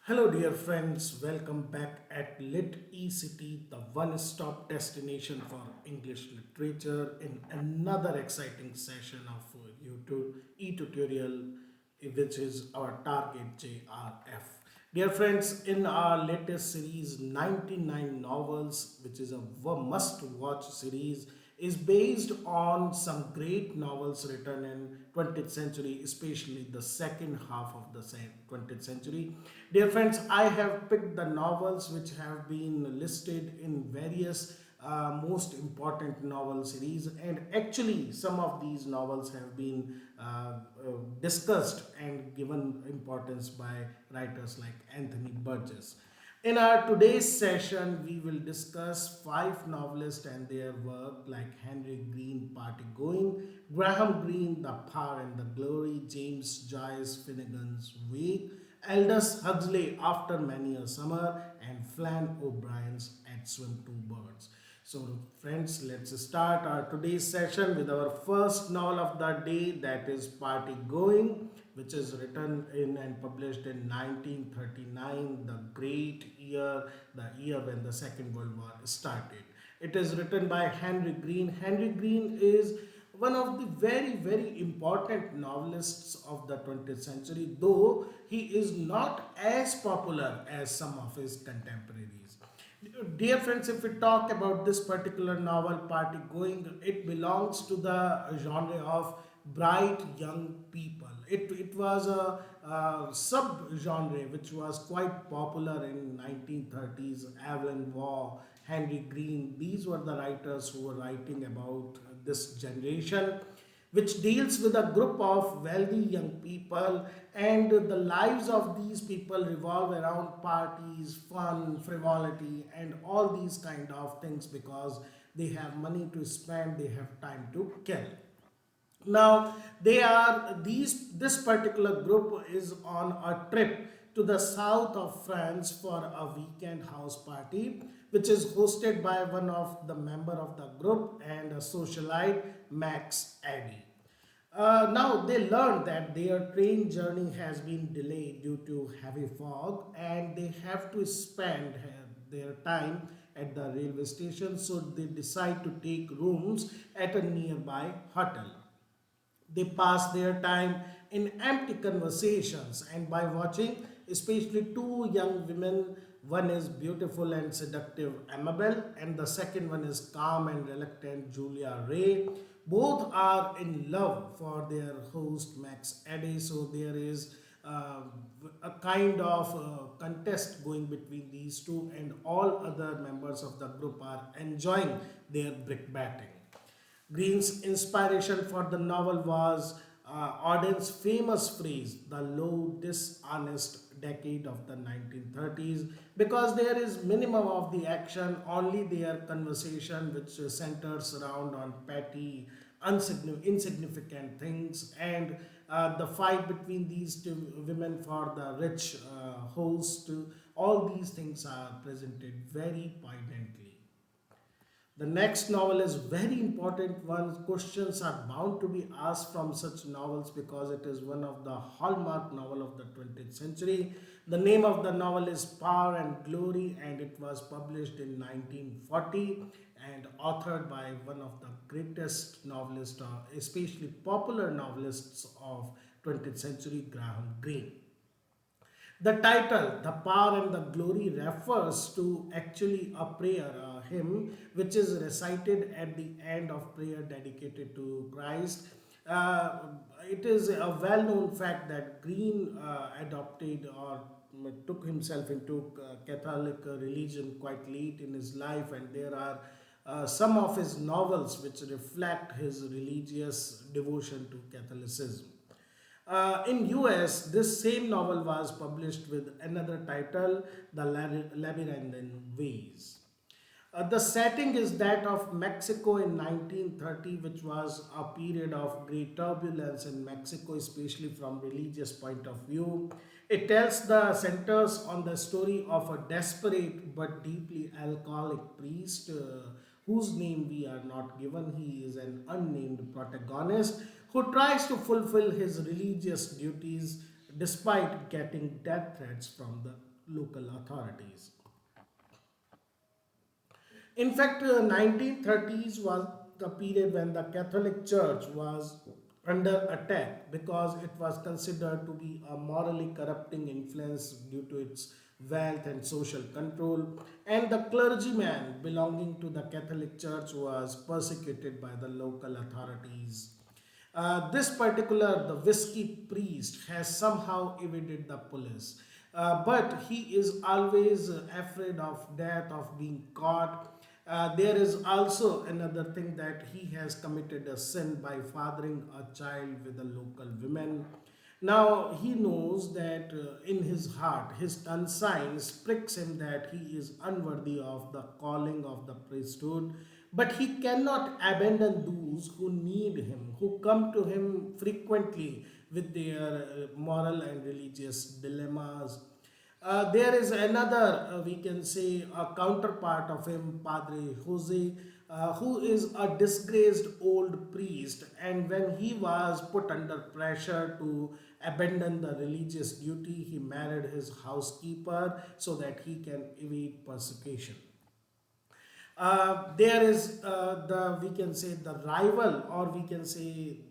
Hello, dear friends. Welcome back at Lit ECT, the one stop destination for English literature, in another exciting session of YouTube e tutorial, which is our target JRF. Dear friends, in our latest series, 99 Novels, which is a must watch series, is based on some great novels written in 20th century, especially the second half of the 20th century. Dear friends, I have picked the novels which have been listed in various most important novel series, and actually some of these novels have been discussed and given importance by writers like Anthony Burgess. In our today's session, we will discuss five novelists and their work like Henry Greene, Party Going, Graham Greene, The Power and the Glory, James Joyce, Finnegans Wake, Aldous Huxley, After Many a Summer, and Flann O'Brien's At Swim Two Birds. So, friends, let's start our today's session with our first novel of the day, that is Party Going, which is written in and published in 1939, the great year, the year when the Second World War started. It is written by Henry Greene. Henry Greene is one of the very important novelists of the 20th century, though he is not as popular as some of his contemporaries. Dear friends, if we talk about this particular novel, Party Going, it belongs to the genre of bright young people. It was a sub-genre which was quite popular in 1930s. Evelyn Waugh, Henry Greene, these were the writers who were writing about this generation, which deals with a group of wealthy young people, and the lives of these people revolve around parties, fun, frivolity, and all these kind of things because they have money to spend, they have time to kill. Now they are these this particular group is on a trip to the south of France for a weekend house party, which is hosted by one of the member of the group and a socialite, Max Eddy. Now they learn that their train journey has been delayed due to heavy fog, and they have to spend their time at the railway station, so they decide to take rooms at a nearby hotel. They pass their time in empty conversations and by watching, especially two young women. One is beautiful and seductive Amabel, and the second one is calm and reluctant Julia Ray. Both are in love for their host Max Eddy, so there is a kind of contest going between these two, and all other members of the group are enjoying their brickbatting. Greene's inspiration for the novel was Auden's famous phrase, the low, dishonest decade of the 1930s, because there is minimum of the action, only their conversation which centers around on petty, insignificant things, and the fight between these two women for the rich host. All these things are presented very poignantly. The next novel is very important one. Questions are bound to be asked from such novels because it is one of the hallmark novel of the 20th century. The name of the novel is Power and Glory, and it was published in 1940 and authored by one of the greatest novelists, especially popular novelists of 20th century, Graham Greene. The title, The Power and the Glory, refers to actually a prayer, a hymn, which is recited at the end of prayer dedicated to Christ. Uh, it is a well known fact that Greene adopted or took himself into Catholic religion quite late in his life, and there are some of his novels which reflect his religious devotion to Catholicism. In US, this same novel was published with another title, The Labyrinthine Ways. The setting is that of Mexico in 1930, which was a period of great turbulence in Mexico, especially from religious point of view. It tells the centers on the story of a desperate but deeply alcoholic priest whose name we are not given. He is an unnamed protagonist who tries to fulfill his religious duties despite getting death threats from the local authorities. In fact, 1930s was the period when the Catholic Church was under attack because it was considered to be a morally corrupting influence due to its wealth and social control, and the clergyman belonging to the Catholic Church was persecuted by the local authorities. This particular, the whiskey priest, has somehow evaded the police. But he is always afraid of death, of being caught. There is also another thing that he has committed a sin by fathering a child with a local woman. Now he knows that in his heart, his conscience pricks him that he is unworthy of the calling of the priesthood, but he cannot abandon those who need him, who come to him frequently with their moral and religious dilemmas. There is another, we can say, a counterpart of him, Padre Jose, who is a disgraced old priest. And when he was put under pressure to abandon the religious duty, he married his housekeeper so that he can evade persecution. There is the, we can say, the rival, or we can say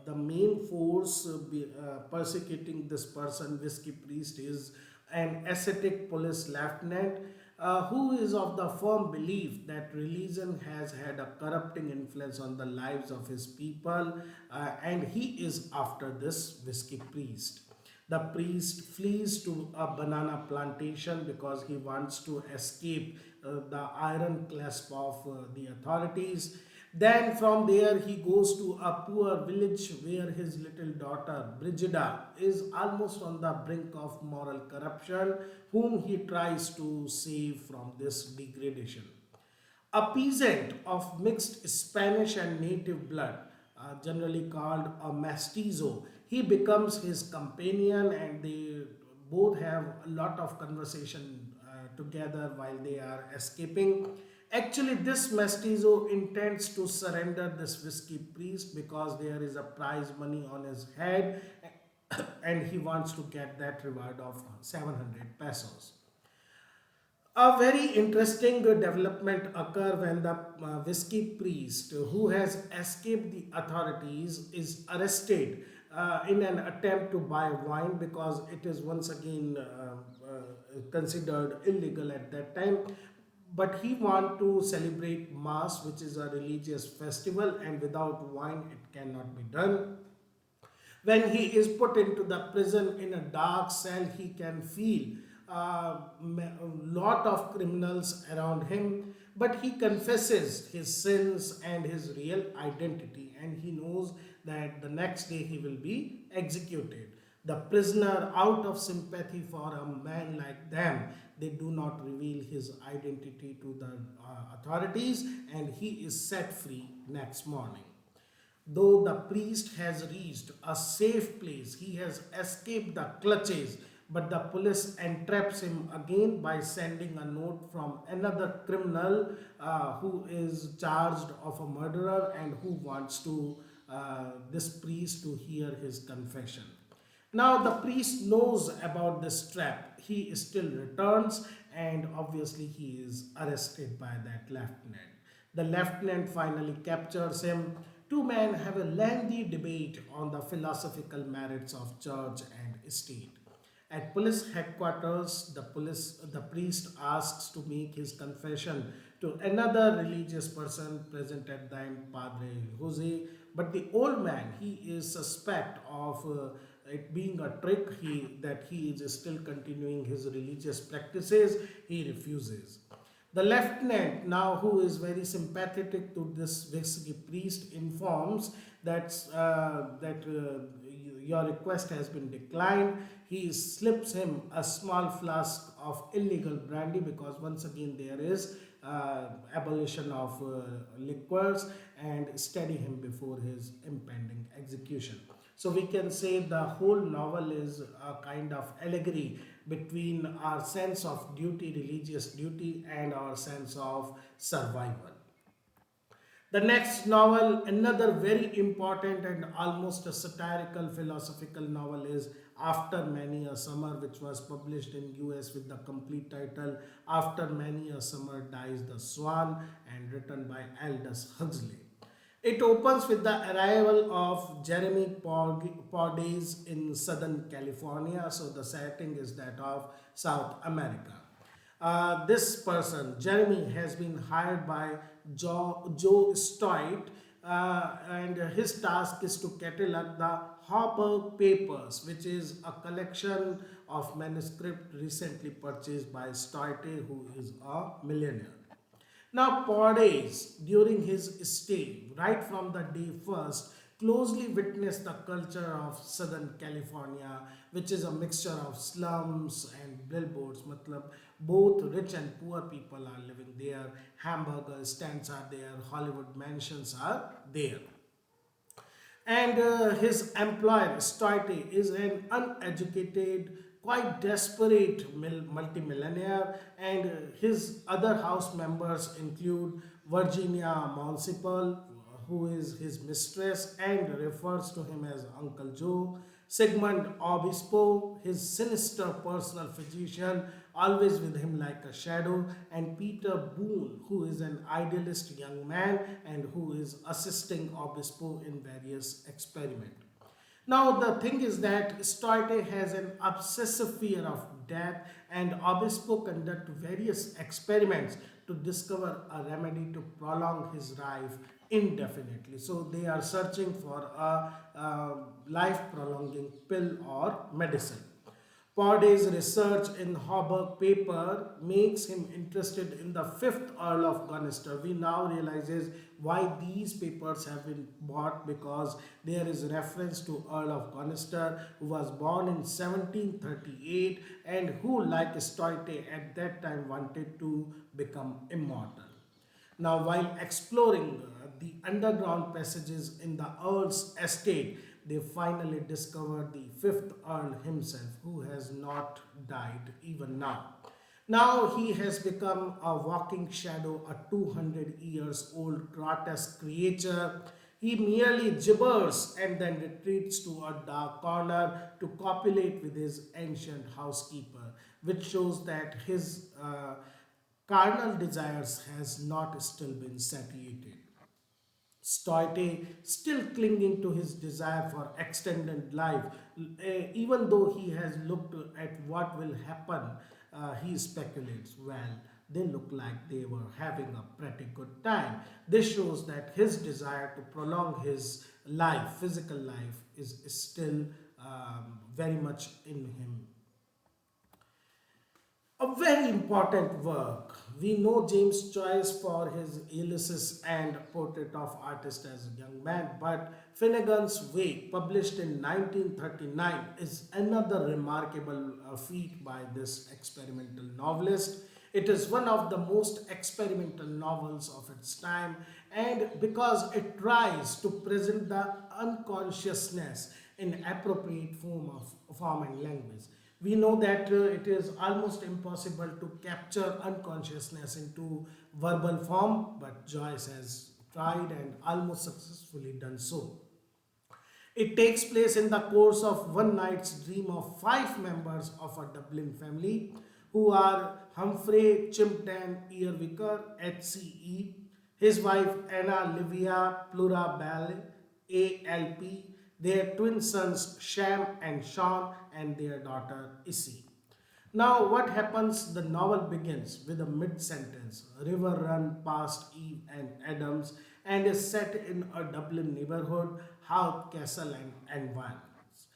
the main force persecuting this person, whiskey priest, is an ascetic police lieutenant who is of the firm belief that religion has had a corrupting influence on the lives of his people, and he is after this whiskey priest. The priest flees to a banana plantation because he wants to escape the iron clasp of the authorities. Then from there he goes to a poor village where his little daughter Brigida is almost on the brink of moral corruption, whom he tries to save from this degradation. A peasant of mixed Spanish and native blood, generally called a mestizo, he becomes his companion and they both have a lot of conversation together while they are escaping. Actually, this mestizo intends to surrender this whiskey priest because there is a prize money on his head and he wants to get that reward of 700 pesos. A very interesting development occur when the whiskey priest who has escaped the authorities is arrested in an attempt to buy wine because it is once again considered illegal at that time. But he want to celebrate mass, which is a religious festival, and without wine it cannot be done. When he is put into the prison in a dark cell, he can feel a lot of criminals around him, but he confesses his sins and his real identity, and he knows that the next day he will be executed. The prisoner, out of sympathy for a man like them, they do not reveal his identity to the authorities, and he is set free next morning. Though the priest has reached a safe place, he has escaped the clutches, but the police entraps him again by sending a note from another criminal who is charged of a murderer and who wants to this priest to hear his confession. Now the priest knows about this trap. He still returns and obviously he is arrested by that lieutenant. The lieutenant finally captures him. Two men have a lengthy debate on the philosophical merits of church and state. At police headquarters, the priest asks to make his confession to another religious person present at the time, Padre Jose. But the old man, he is suspect of it being a trick. That he is still continuing his religious practices. He refuses. The lieutenant, now who is very sympathetic to this whiskey priest, informs that your request has been declined. He slips him a small flask of illegal brandy because once again there is abolition of liquors, and steady him before his impending execution. So we can say the whole novel is a kind of allegory between our sense of duty, religious duty, and our sense of survival. The next novel, another very important and almost a satirical philosophical novel, is After Many a Summer, which was published in US with the complete title After Many a Summer Dies the Swan, and written by Aldous Huxley. It opens with the arrival of Jeremy Poddes in Southern California. So the setting is that of South America. This person, Jeremy, has been hired by Joe Stoit, and his task is to catalog the Harburg Papers, which is a collection of manuscript recently purchased by Stoite, who is a millionaire. Now, Poddes, during his stay, right from the day first, closely witnessed the culture of Southern California, which is a mixture of slums and billboards. Matlab, both rich and poor people are living there. Hamburger stands are there. Hollywood mansions are there. And his employer, Stoite, is an uneducated, quite desperate multimillionaire, and his other house members include Virginia Municipal, who is his mistress and refers to him as Uncle Joe. Sigmund Obispo, his sinister personal physician, always with him like a shadow, and Peter Boone, who is an idealist young man and who is assisting Obispo in various experiments. Now, the thing is that Stoite has an obsessive fear of death, and Obispo conduct various experiments to discover a remedy to prolong his life indefinitely. So, they are searching for a life prolonging pill or medicine. Poddy's research in Harburg paper makes him interested in the fifth Earl of Gunster. We now realizes why these papers have been bought, because there is reference to Earl of Gunster, who was born in 1738 and who, like Stoite at that time, wanted to become immortal. Now, while exploring the underground passages in the Earl's estate, they finally discovered the fifth Earl himself, who has not died even now. Now he has become a walking shadow, a 200 years old grotesque creature. He merely gibbers and then retreats to a dark corner to copulate with his ancient housekeeper, which shows that his carnal desires has not still been satiated. Stoite, still clinging to his desire for extended life, even though he has looked at what will happen, he speculates, well, they look like they were having a pretty good time. This shows that his desire to prolong his life, physical life, is still very much in him. A very important work. We know James Joyce for his Ulysses and Portrait of Artist as a Young Man, but Finnegans Wake, published in 1939, is another remarkable feat by this experimental novelist. It is one of the most experimental novels of its time, and because it tries to present the unconsciousness in appropriate form and language. We know that it is almost impossible to capture unconsciousness into verbal form, but Joyce has tried and almost successfully done so. It takes place in the course of one night's dream of five members of a Dublin family, who are Humphrey Chimpton Earwicker, HCE, his wife Anna Livia Plurabelle, ALP, their twin sons Sham and Sean, and their daughter Issy. Now, what happens? The novel begins with a mid sentence, river run past Eve and Adams, and is set in a Dublin neighborhood, Howth Castle and Violence.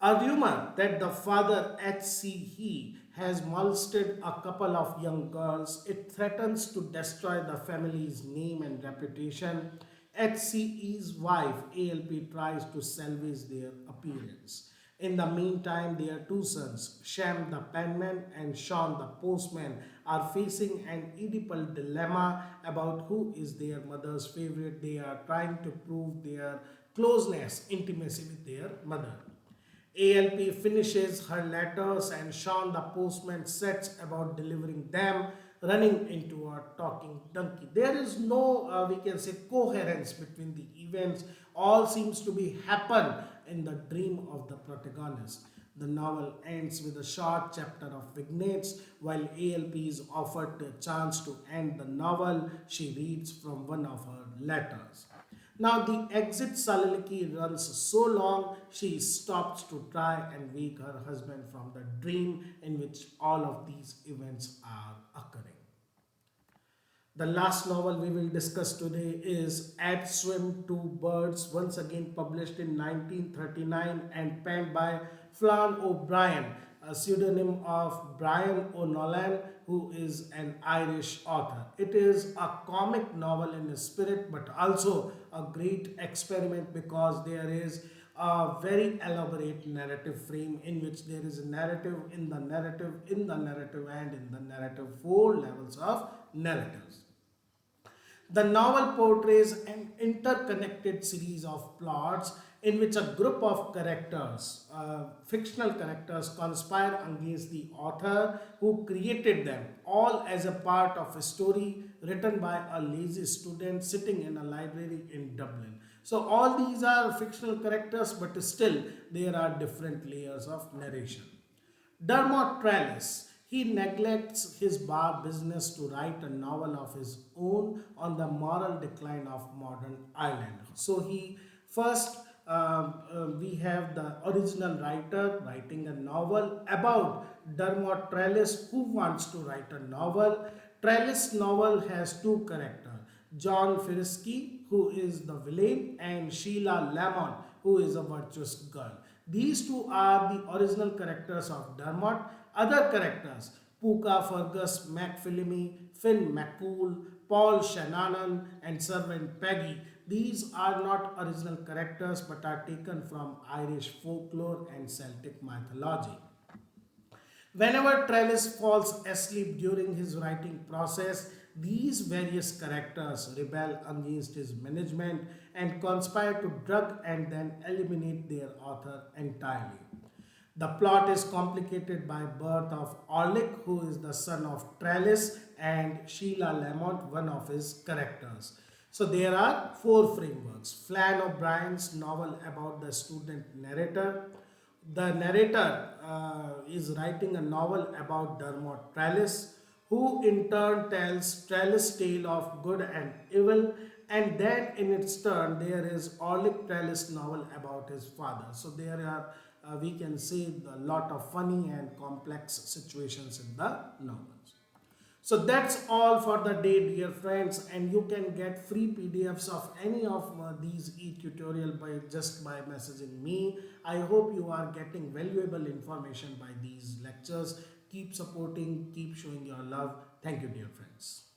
A rumor that the father HCE has molested a couple of young girls, it threatens to destroy the family's name and reputation. HCE's wife ALP tries to salvage their appearance. In the meantime, their two sons, Sham the penman and Sean the postman, are facing an Oedipal dilemma about who is their mother's favorite. They are trying to prove their closeness, intimacy with their mother. ALP finishes her letters and Sean the postman sets about delivering them. running into a talking donkey. There is no, we can say, coherence between the events. All seems to be happen in the dream of the protagonist. The novel ends with a short chapter of vignettes. While ALP is offered a chance to end the novel, she reads from one of her letters. Now the exit soliloquy runs so long she stops to try and wake her husband from the dream in which all of these events are occurring. The last novel we will discuss today is At Swim Two Birds, once again published in 1939 and penned by Flann O'Brien, a pseudonym of Brian O'Nolan, who is an Irish author. It is a comic novel in spirit but also a great experiment because there is a very elaborate narrative frame in which there is a narrative in the narrative in the narrative and in the narrative, four levels of narratives. The novel portrays an interconnected series of plots in which a group of characters, fictional characters, conspire against the author who created them, all as a part of a story written by a lazy student sitting in a library in Dublin. So, all these are fictional characters, but still there are different layers of narration. Dermot Trellis. He neglects his bar business to write a novel of his own on the moral decline of modern Ireland. So he first we have the original writer writing a novel about Dermot Trellis who wants to write a novel. Trellis' novel has two characters, John Firisky, who is the villain, and Sheila Lamont, who is a virtuous girl. These two are the original characters of Dermot. Other characters, Pooka Fergus McPhillimy, Finn McCool, Paul Shannon, and servant Peggy. These are not original characters but are taken from Irish folklore and Celtic mythology. Whenever Trellis falls asleep during his writing process, these various characters rebel against his management and conspire to drug and then eliminate their author entirely. The plot is complicated by birth of Orlick, who is the son of Trellis, and Sheila Lamont, one of his characters. So there are four frameworks. Flann O'Brien's novel about the student narrator. The narrator is writing a novel about Dermot Trellis, who in turn tells Trellis' tale of good and evil, and then in its turn there is Orlick Trellis' novel about his father. So there are we can say a lot of funny and complex situations in the novels. So that's all for the day, dear friends, and you can get free PDFs of any of these e-tutorial by messaging me. I hope you are getting valuable information by these lectures. Keep supporting, keep showing your love. Thank you, dear friends.